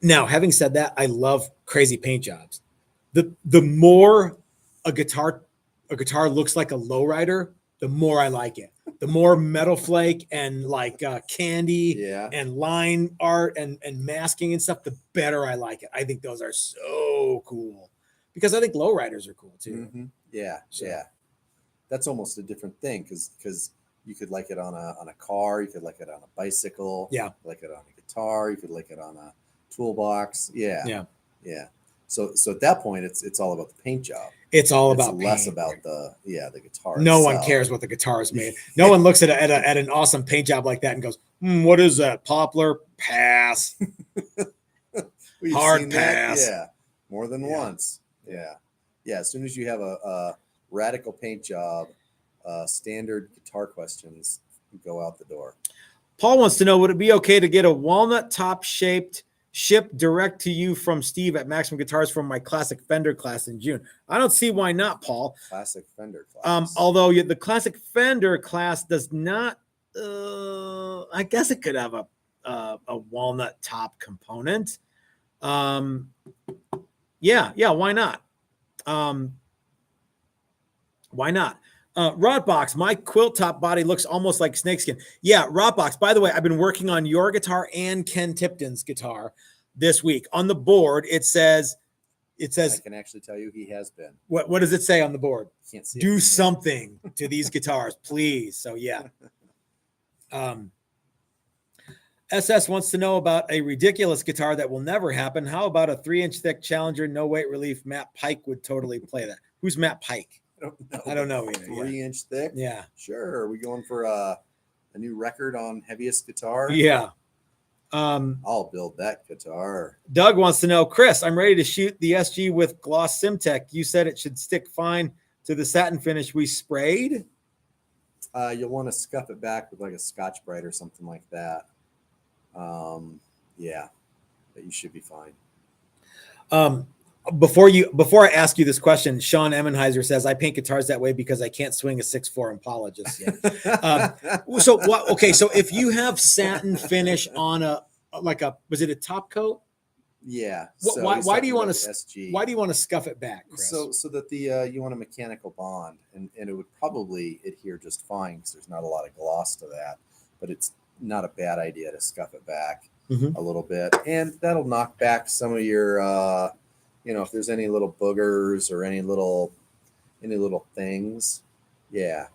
Now having said that, I love crazy paint jobs. The more a guitar looks like a lowrider, the more I like it. The more metal flake and like candy and line art and masking and stuff, the better I like it. I think those are so cool because I think lowriders are cool too. Yeah. So. Yeah. That's almost a different thing because you could like it on a car, you could like it on a bicycle, like it on a guitar, you could like it on a toolbox. Yeah. So at that point, it's all about the paint job. It's all about less paint. about the guitar. No one cares what the guitar is made. No one looks at an awesome paint job like that and goes, what is that? Poplar? Pass. Hard pass. Yeah, more than once. Yeah. As soon as you have a radical paint job, standard guitar questions go out the door. Paul wants to know, would it be okay to get a walnut top shaped shipped direct to you from Steve at Maximum Guitars from my classic Fender class in June? I don't see why not, Paul. Classic Fender class. Although the classic Fender class does not, I guess it could have a walnut top component. Yeah, why not? Why not? Rotbox, my quilt top body looks almost like snakeskin. Yeah, Rotbox. By the way, I've been working on your guitar and Ken Tipton's guitar this week. On the board, it says. I can actually tell you he has been. What does it say on the board? Can't see. Do something to these guitars, please. So yeah. SS wants to know about a ridiculous guitar that will never happen. How about a 3-inch thick Challenger, no weight relief? Matt Pike would totally play that. Who's Matt Pike? I don't know either. 3-inch thick? Yeah. Sure. Are we going for a new record on heaviest guitar? Yeah. I'll build that guitar. Doug wants to know, Chris, I'm ready to shoot the SG with Gloss Simtech. You said it should stick fine to the satin finish we sprayed. You'll want to scuff it back with like a Scotch-Brite or something like that. Yeah, but you should be fine. Before I ask you this question, Sean Emmenheiser says, I paint guitars that way because I can't swing a 6'4" Impala just yet. So if you have satin finish on was it a top coat? Yeah. Why do you want to scuff it back, Chris? So that you want a mechanical bond and it would probably adhere just fine because there's not a lot of gloss to that, but it's not a bad idea to scuff it back a little bit, and that'll knock back some of your if there's any little boogers or any little things, then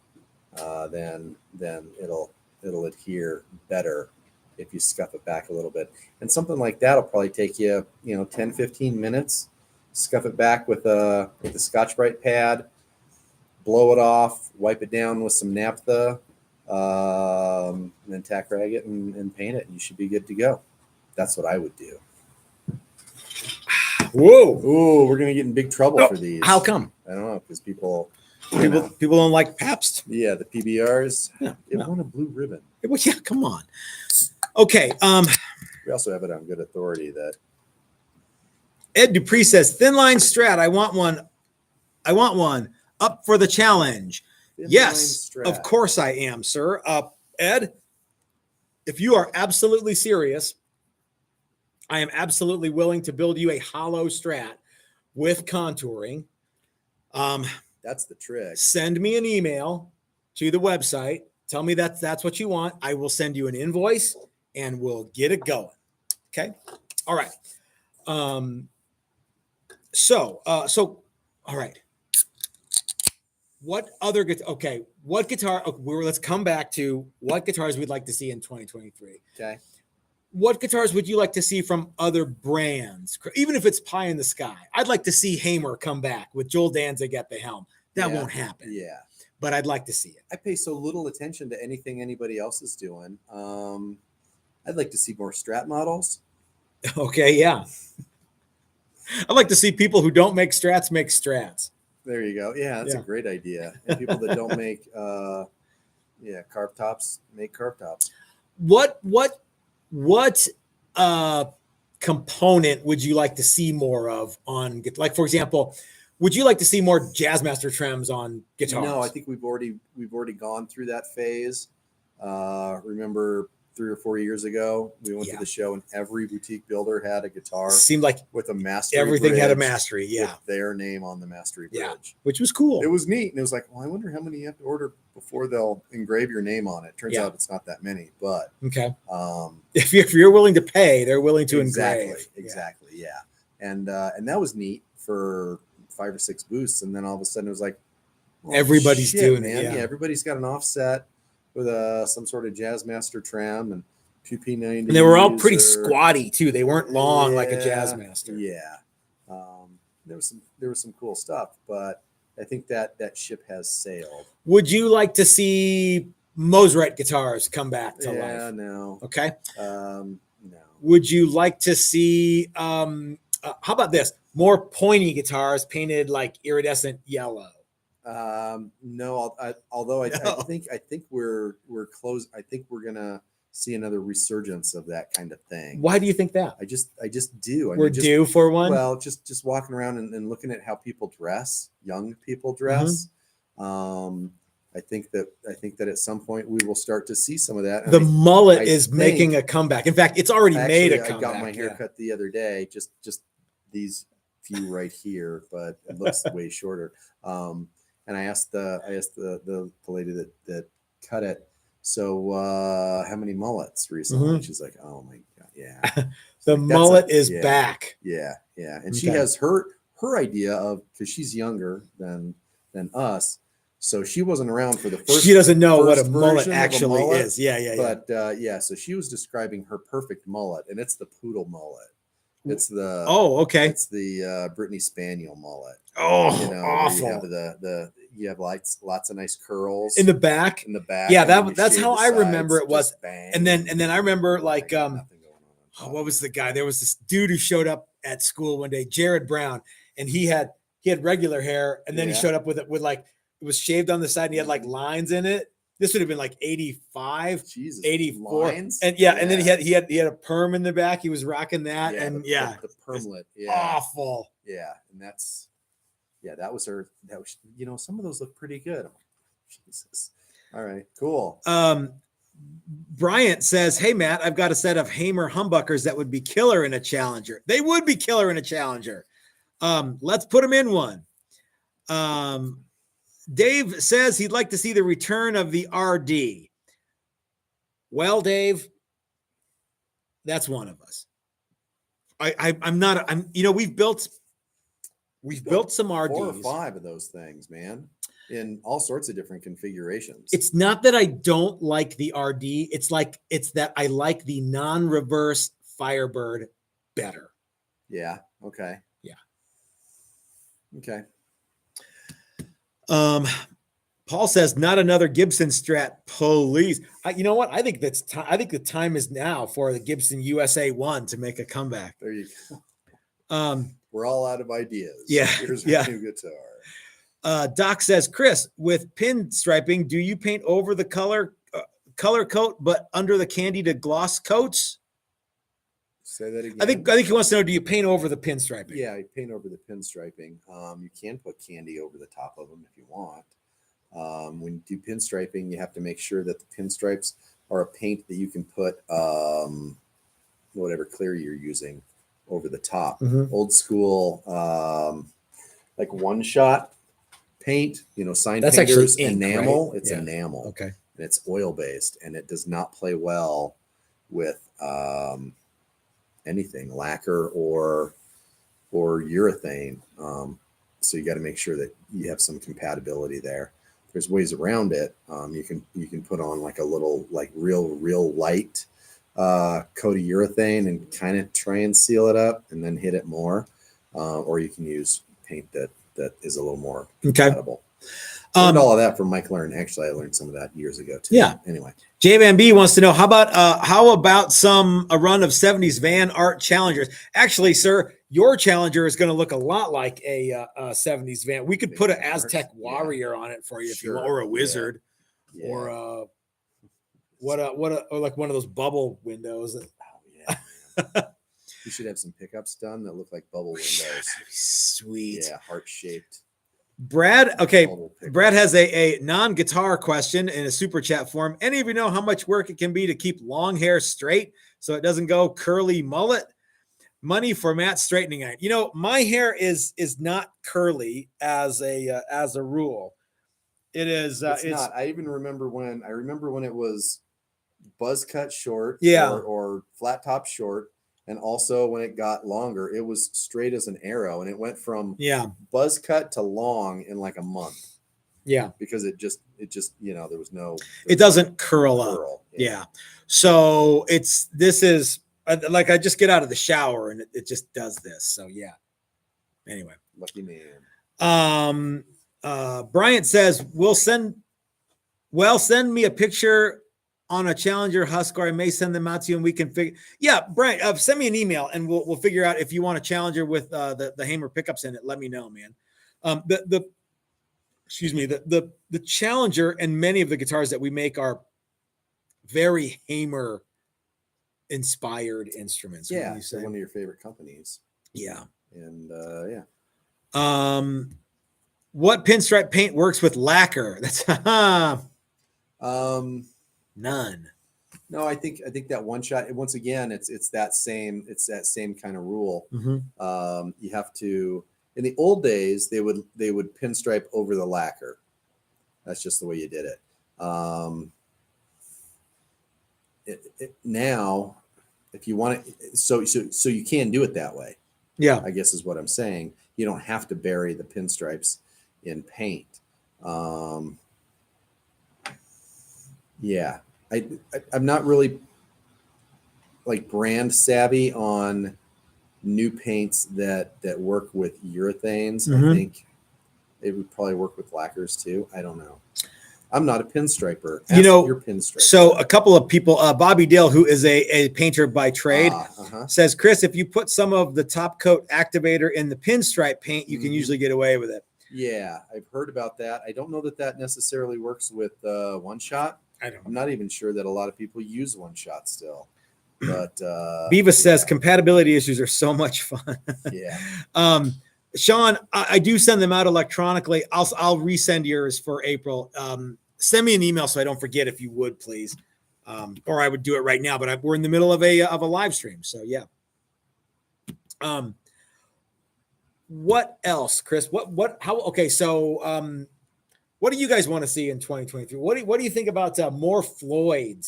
it'll adhere better if you scuff it back a little bit. And something like that will probably take you 10-15 minutes. Scuff it back with the Scotch-Brite pad, blow it off, wipe it down with some naphtha, and then tack rag it and paint it, and you should be good to go. That's what I would do. Whoa! Ooh, we're gonna get in big trouble for these. How come? I don't know, because people People don't like Pabst. Yeah, the PBRs. Yeah, It no. won a blue ribbon. Well, yeah, come on. Okay. We also have it on good authority that Ed Dupree says, thin line Strat. I want one. Up for the challenge. thin Yes, line of Strat. course I am, sir. Ed, if you are absolutely serious, I am absolutely willing to build you a hollow Strat with contouring. That's the trick. Send me an email to the website. Tell me that's what you want. I will send you an invoice and we'll get it going. Okay. All right. So all right. What other okay, what guitar let's come back to what guitars we'd like to see in 2023. Okay. What guitars would you like to see from other brands? Even if it's pie in the sky. I'd like to see Hamer come back with Joel Danzig at the helm. That won't happen. Yeah. But I'd like to see it. I pay so little attention to anything anybody else is doing. I'd like to see more Strat models. Okay, yeah. I'd like to see people who don't make Strats make Strats. There you go. Yeah, that's a great idea. And people that don't make carb tops make carb tops. What component would you like to see more of on, like, for example, would you like to see more Jazzmaster trims on guitars? No, I think we've already gone through that phase. Remember 3 or 4 years ago, we went to the show and every boutique builder had a guitar. Seemed like with a mastery. Everything had a mastery, with their name on the mastery bridge, which was cool. It was neat, and it was like, well, I wonder how many you have to order before they'll engrave your name on it. Turns out it's not that many, but okay. If you're willing to pay, they're willing to engrave. Exactly, yeah. And that was neat for 5 or 6 booths, and then all of a sudden it was like, everybody's doing it. Yeah, everybody's got an offset with some sort of Jazzmaster tram and 2P90. And they were all pretty squatty too. They weren't long like a Jazzmaster. Yeah. There was some cool stuff, but I think that ship has sailed. Would you like to see Mosrite guitars come back to life? Yeah, no. Okay. No. Would you like to see how about this? More pointy guitars painted like iridescent yellow? No, although I think we're close. I think we're gonna see another resurgence of that kind of thing. Why do you think that? I just do. We're due for one. Well, just walking around and looking at how people dress, young people dress. Mm-hmm. I think that at some point we will start to see some of that. The mullet is making a comeback. In fact, it's already made a comeback. I got my hair cut the other day. Just these few right here, but it looks way shorter. And I asked the lady that cut it, so how many mullets recently? Mm-hmm. And she's like, oh my god, yeah. The mullet is back. Yeah. And she has her idea of, because she's younger than us, so she wasn't around for the first. She doesn't know what a mullet actually is. Yeah. But so she was describing her perfect mullet, and it's the poodle mullet. It's the It's the Brittany Spaniel mullet. Oh, awful! You have lots of nice curls in the back. Yeah, that's how I remember it was. And then I remember like what was the guy? There was this dude who showed up at school one day, Jared Brown, and he had regular hair, and then he showed up with like it was shaved on the side, and he had like lines in it. This would have been like 85, 84. Lines? And and then he had a perm in the back. He was rocking that. The permlet. Awful. Yeah. And that was her. That was, some of those look pretty good. Jesus. All right, cool. Bryant says, hey Matt, I've got a set of Hamer humbuckers that would be killer in a Challenger. They would be killer in a Challenger. Let's put them in one. Dave says he'd like to see the return of the RD. Well, Dave, that's one of us. We've built some RDs. 4 or 5 of those things, man, in all sorts of different configurations. It's not that I don't like the RD. It's that I like the non-reverse Firebird better. Yeah. Okay. Yeah. Okay. Paul says, not another Gibson Strat, please. You know what? I think I think the time is now for the Gibson USA 1 to make a comeback. There you go. We're all out of ideas. Yeah. Here's a new guitar. Doc says, Chris, with pin striping, do you paint over the color coat, but under the candida gloss coats? Say that again. I think he wants to know, do you paint over the pin striping? Yeah, I paint over the pinstriping. You can put candy over the top of them if you want. When you do pinstriping, you have to make sure that the pinstripes are a paint that you can put whatever clear you're using over the top. Old school, like one shot paint, sign That's painters, actually ink, enamel. right? It's enamel. Okay. And it's oil based, and it does not play well with anything lacquer or urethane. So you got to make sure that you have some compatibility there. There's ways around it. You can put on like a little real light coat of urethane and kind of try and seal it up and then hit it more, or you can use paint that is a little more compatible. Learned all of that from Mike Learn. Actually, I learned some of that years ago too. Yeah. Anyway, J Van B wants to know, how about a run of 70s van art Challengers? Actually, sir, your Challenger is going to look a lot like a 70s van. We could put an Aztec warrior on it for you if you want, or a wizard, or like one of those bubble windows. You should have some pickups done that look like bubble windows. Sweet. Yeah, heart shaped. Brad, okay. Brad has a non-guitar question in a super chat form. Any of you know how much work it can be to keep long hair straight so it doesn't go curly mullet? Money for Matt straightening iron. My hair is not curly as a rule. It is. It's not. I remember when it was buzz cut short, or flat top short. And also when it got longer, it was straight as an arrow, and it went from buzz cut to long in like a month. Yeah. Because it just, there was no, it doesn't curl up. Yeah. So this is like, I just get out of the shower and it just does this. So yeah. Anyway. Lucky man. Bryant says, send me a picture on a Challenger Husker. I may send them out to you and we can figure. Yeah, Brian, send me an email and we'll figure out if you want a Challenger with the Hamer pickups in it. Let me know, man. The Challenger and many of the guitars that we make are very Hamer inspired instruments. Yeah, so one of your favorite companies. Yeah, and what pinstripe paint works with lacquer? That's none. No, I think that one shot. Once again, it's that same kind of rule. You have to. In the old days, they would pinstripe over the lacquer. That's just the way you did it. Now, if you want it, so you can do it that way. Yeah, I guess is what I'm saying. You don't have to bury the pinstripes in paint. Yeah, I'm not really like brand savvy on new paints that work with urethanes. I think it would probably work with lacquers too. I don't know. I'm not a pinstriper. Ask your pinstriper. So a couple of people, Bobby Dale, who is a painter by trade, says, Chris, if you put some of the top coat activator in the pinstripe paint, you can usually get away with it. Yeah, I've heard about that. I don't know that necessarily works with one shot. I'm not even sure that a lot of people use one shot still. But Beavis says compatibility issues are so much fun. Yeah. Sean, I do send them out electronically. I'll resend yours for April. Send me an email so I don't forget, if you would, please. Or I would do it right now, but we're in the middle of a live stream. So yeah. What else, Chris? So what do you guys want to see in 2023? What do you think about more Floyd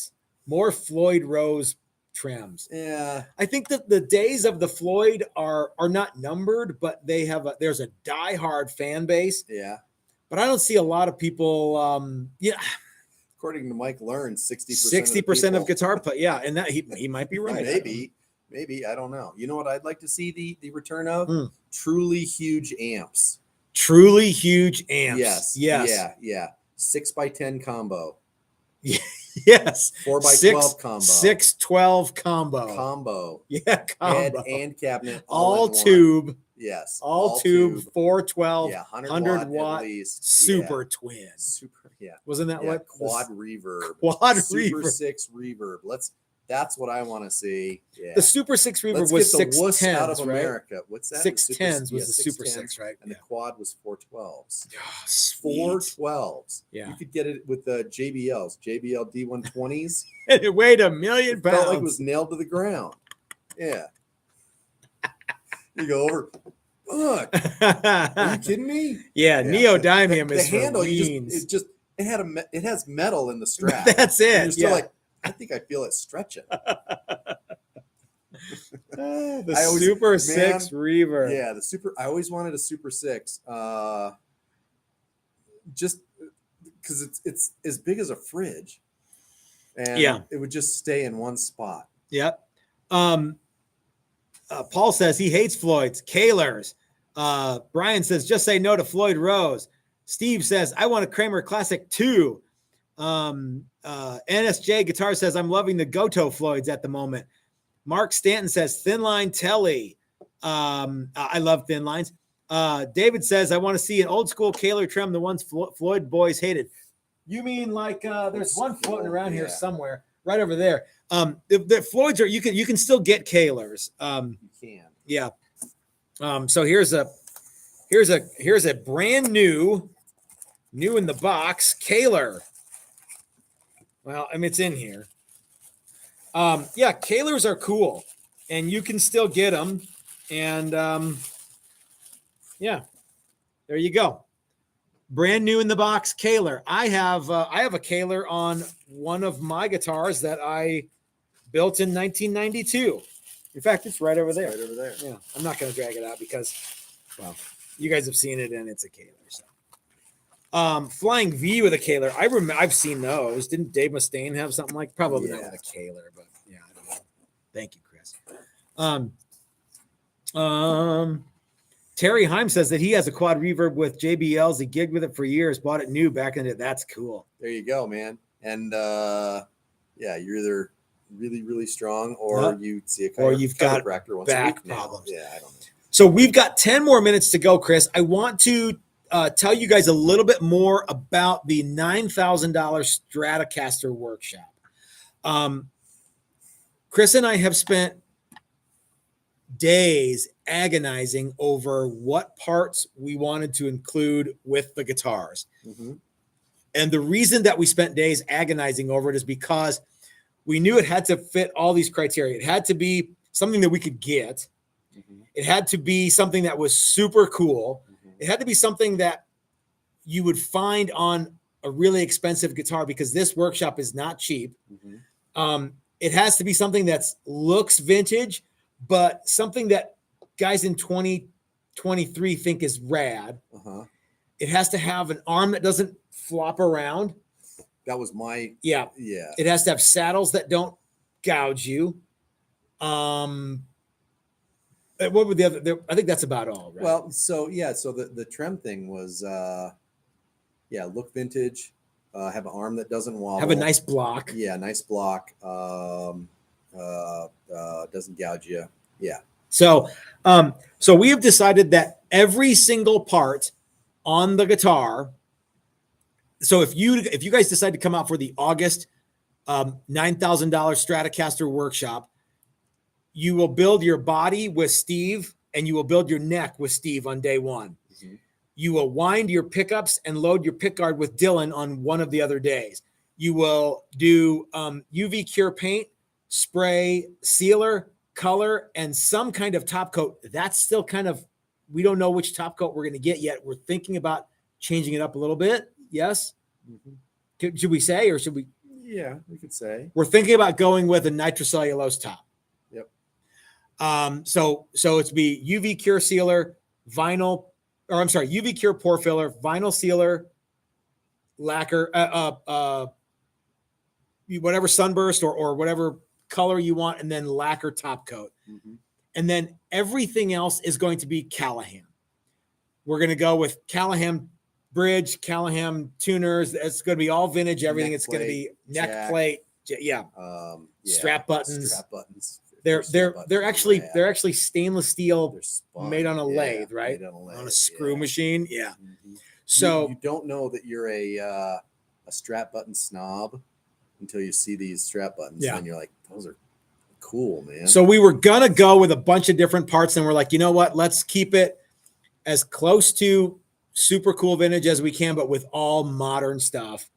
Rose trims? Yeah, I think that the days of the Floyd are not numbered, but there's a diehard fan base. Yeah, but I don't see a lot of people. According to Mike Learn, 60% of guitar play. Yeah, and that he might be right. Maybe I don't know. You know what I'd like to see the return of? Truly huge amps. Truly huge amps. Yes. Yeah. 6x10 combo. Yes. 4x12 combo. 612 combo. Combo. Yeah, combo. Head and cabinet. All tube. Yes. All tube, 412, Yeah, 100 watt, at least. super twin. Super, yeah. Wasn't that what? Quad reverb. Quad Super reverb. 6 reverb. That's what I want to see. Yeah. The Super 6 reverb Let's was get the wuss 610s, out of right? America. What's that? 610s was the Super 6, right? And the quad was 412s. Oh, sweet. 412s. Yeah. You could get it with the JBLs, JBL D120s. And it weighed 1,000,000 pounds. Felt like it was nailed to the ground. Yeah. You go over. Look. Are you kidding me? Yeah, neodymium is the handle. It has metal in the strap. That's it. And you're still like, I think I feel it stretching. Super 6 reverb. Yeah, I always wanted a Super 6. Just because it's as big as a fridge. And it would just stay in one spot. Yep. Paul says he hates Floyd's. Kahlers. Brian says just say no to Floyd Rose. Steve says I want a Kramer Classic 2. NSJ Guitar says I'm loving the Goto Floyds at the moment. Mark Stanton says thin line telly. I love thin lines. David says I want to see an old school Kahler trim, the ones Floyd boys hated. You mean like there's one floating around here somewhere, right over there. The Floyds are you can still get Kahlers. You can. Yeah. So here's a brand new in the box Kahler. Well, I mean it's in here. Kahlers are cool, and you can still get them. And there you go. Brand new in the box Kahler. I have a Kahler on one of my guitars that I built in 1992. In fact, it's right over there. Right over there. Yeah, I'm not going to drag it out because, well, you guys have seen it and it's a Kahler. So. Flying V with a Kahler. I've seen those. Didn't Dave Mustaine have something like? Probably not with a Kahler, but yeah, I don't know. Thank you, Chris. Terry Heim says that he has a quad reverb with JBLs. He gigged with it for years, bought it new back in it. That's cool. There you go, man. And you're either really, really strong or you see a you've got once back a week problems. Yeah, I don't know. So we've got 10 more minutes to go, Chris. I want to tell you guys a little bit more about the $9,000 Stratocaster workshop. Chris and I have spent days agonizing over what parts we wanted to include with the guitars. Mm-hmm. And the reason that we spent days agonizing over it is because we knew it had to fit all these criteria. It had to be something that we could get. Mm-hmm. It had to be something that was super cool. Mm-hmm. It had to be something that you would find on a really expensive guitar because this workshop is not cheap. Mm-hmm. It has to be something that looks vintage, but something that guys in 2023 think is rad. Uh-huh. It has to have an arm that doesn't flop around. That was my yeah. It has to have saddles that don't gouge you. What would the other? I think that's about all, right? Well, so the trem thing was look vintage, have an arm that doesn't wobble, have a nice block. Yeah, nice block. Doesn't gouge you. Yeah. So we have decided that every single part on the guitar. So if you guys decide to come out for the August $9,000 Stratocaster workshop, you will build your body with Steve and you will build your neck with Steve on day one. Mm-hmm. You will wind your pickups and load your pickguard with Dylan on one of the other days. You will do UV cure paint, spray, sealer, color, and some kind of top coat. That's still kind of, we don't know which top coat we're going to get yet. We're thinking about changing it up a little bit. Yes. Mm-hmm. Should we say, or should we? Yeah, we could say. We're thinking about going with a nitrocellulose top. Yep. So it's be UV cure sealer, UV cure pore filler, vinyl sealer, lacquer, whatever sunburst or whatever color you want, and then lacquer top coat. Mm-hmm. And then everything else is going to be Callahan. We're going to go with Callahan bridge, Callahan tuners. It's going to be all vintage. Everything. It's going to be neck plate. Yeah. Strap buttons. They're actually stainless steel They're spun. made on a lathe, right? Made on a lathe, On a screw machine. Yeah. Mhm. So you don't know that you're a strap button snob until you see these strap buttons. Yeah. And you're like, those are cool, man. So we were gonna go with a bunch of different parts, and we're like, you know what? Let's keep it as close to super cool vintage as we can, but with all modern stuff,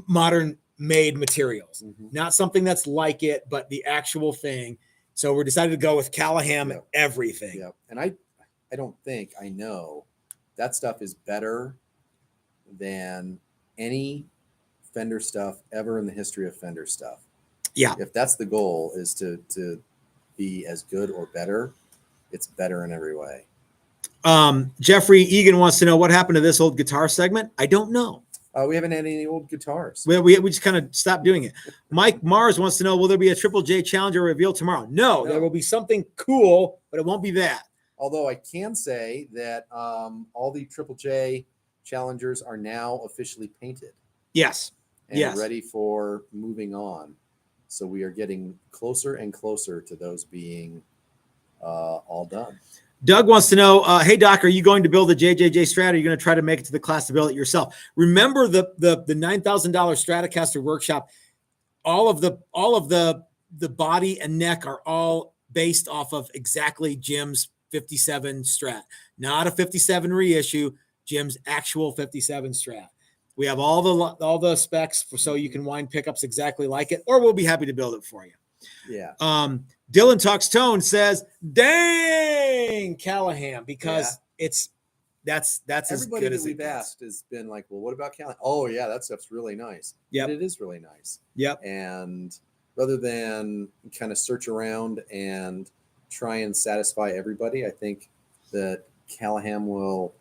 modern made materials, not something that's like it, but the actual thing. So we decided to go with Callahan everything. Yeah. And I know that stuff is better than any Fender stuff ever in the history of Fender stuff. Yeah. If that's the goal, is to be as good or better, it's better in every way. Jeffrey Egan wants to know what happened to this old guitar segment. I don't know. We haven't had any old guitars. We just kind of stopped doing it. Mike Mars wants to know, will there be a Triple J Challenger reveal tomorrow? No, there will be something cool, but it won't be that. Although I can say that all the Triple J Challengers are now officially painted. Yes. And ready for moving on. So we are getting closer and closer to those being all done. Doug wants to know, hey Doc, are you going to build a JJJ Strat? Or are you going to try to make it to the class to build it yourself? Remember the $9,000 Stratocaster workshop. All of the body and neck are all based off of exactly Jim's 57 Strat, not a 57 reissue. Jim's actual 57 Strat. We have all the specs so you can wind pickups exactly like it, or we'll be happy to build it for you. Yeah. Dylan Talks Tone says, dang Callahan, because that's everybody as good as we've asked has been like, well, what about Callahan? Oh yeah, that stuff's really nice. Yeah, it is really nice. Yep. And rather than kind of search around and try and satisfy everybody, I think that Callahan will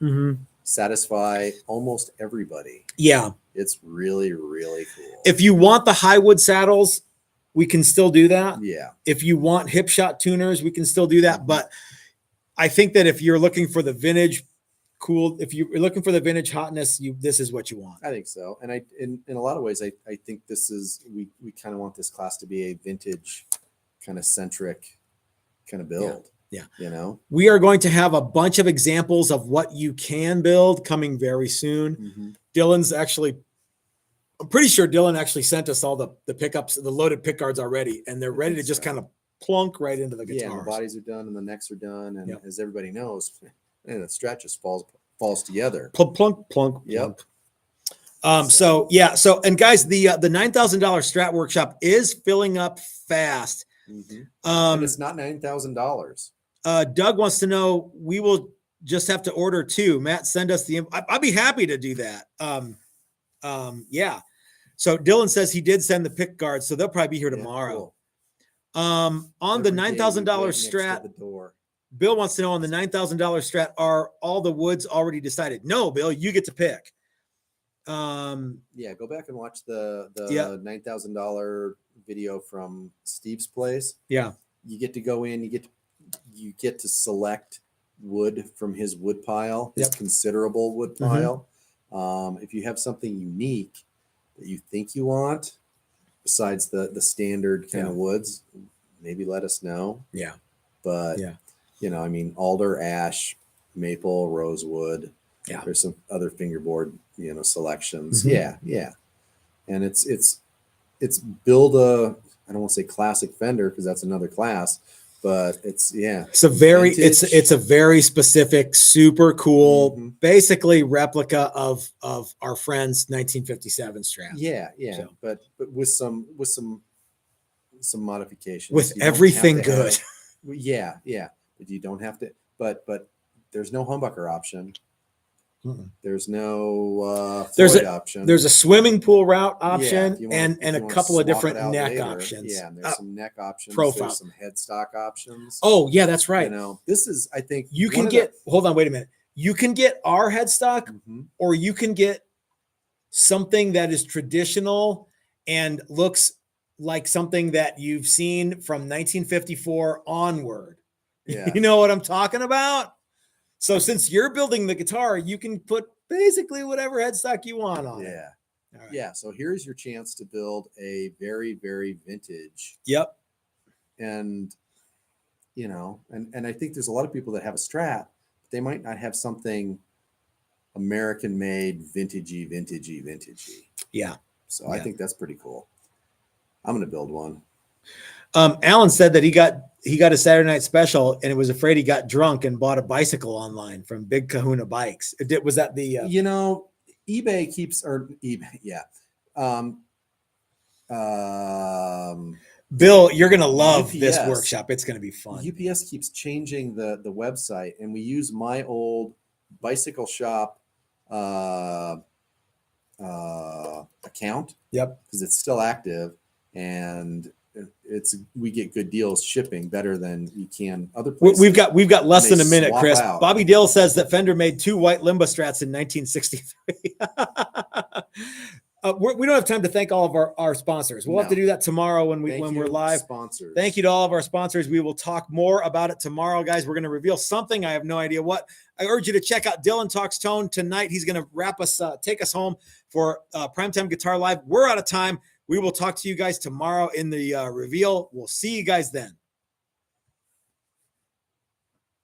satisfy almost everybody. Yeah. It's really, really cool. If you want the Highwood saddles, we can still do that. Yeah. If you want Hipshot tuners, we can still do that. But I think that if you're looking for the vintage cool, if you're looking for the vintage hotness, this is what you want. I think so. And in a lot of ways, I think this is, we kind of want this class to be a vintage kind of centric kind of build. Yeah. You know, we are going to have a bunch of examples of what you can build coming very soon. Dylan's actually, I'm pretty sure Dylan actually sent us all the pickups, the loaded pick guards already, and they're ready to just kind of plunk right into the guitars. Yeah, the bodies are done and the necks are done. And as everybody knows, man, the Strat just falls together. Plunk, plunk, plunk. Yep. So and guys, the $9,000 Strat workshop is filling up fast. And it's not $9,000. Doug wants to know, we will just have to order 2. Matt, send us the, I'd be happy to do that. Yeah. So Dylan says he did send the pick guards, so they'll probably be here tomorrow. Cool. On the $9,000 Strat, Bill wants to know, on the $9,000 Strat, are all the woods already decided? No, Bill, you get to pick. Yeah, go back and watch the $9,000 video from Steve's place. Yeah. You get to go in, you get to select wood from his wood pile, his considerable wood pile. If you have something unique that you think you want, besides the standard kind of woods, maybe let us know. Yeah. But you know, I mean, alder, ash, maple, rosewood. Yeah. There's some other fingerboard, selections. Yeah. And it's build a, I don't want to say classic Fender because that's another class, but it's a very vintage. It's a very specific, super cool, basically replica of our friend's 1957 Strat. Yeah. So. But with some modifications. With everything good. Yeah. But you don't have to. But there's no humbucker option. There's no option. There's a swimming pool route option and a couple of different neck options. Yeah, and there's some neck options. Profile. There's some headstock options. Oh yeah, that's right. This is, I think, you can get. Hold on, wait a minute. You can get our headstock, or you can get something that is traditional and looks like something that you've seen from 1954 onward. Yeah. You know what I'm talking about? So since you're building the guitar, you can put basically whatever headstock you want on it. Right. Yeah. So here's your chance to build a very, very vintage and you know, and I think there's a lot of people that have a Strat, but they might not have something American made, vintagey. Yeah. So I think that's pretty cool. I'm going to build one. Alan said that he got a Saturday night special and it was afraid he got drunk and bought a bicycle online from Big Kahuna Bikes. Was that the, you know, eBay keeps, or eBay. Yeah. Bill, you're going to love UPS, this workshop. It's going to be fun. UPS keeps changing the website, and we use my old bicycle shop account. Yep. Because it's still active, and we get good deals shipping better than you can other places. We've got less than a minute, Chris. Out. Bobby Dill says that Fender made 2 white Limbo Strats in 1963. We don't have time to thank all of our sponsors. We'll have to do that tomorrow when we're live. Sponsors. Thank you to all of our sponsors. We will talk more about it tomorrow, guys. We're going to reveal something. I have no idea what. I urge you to check out Dylan Talks Tone tonight. He's going to wrap us, take us home for Primetime Guitar Live. We're out of time. We will talk to you guys tomorrow in the reveal. We'll see you guys then.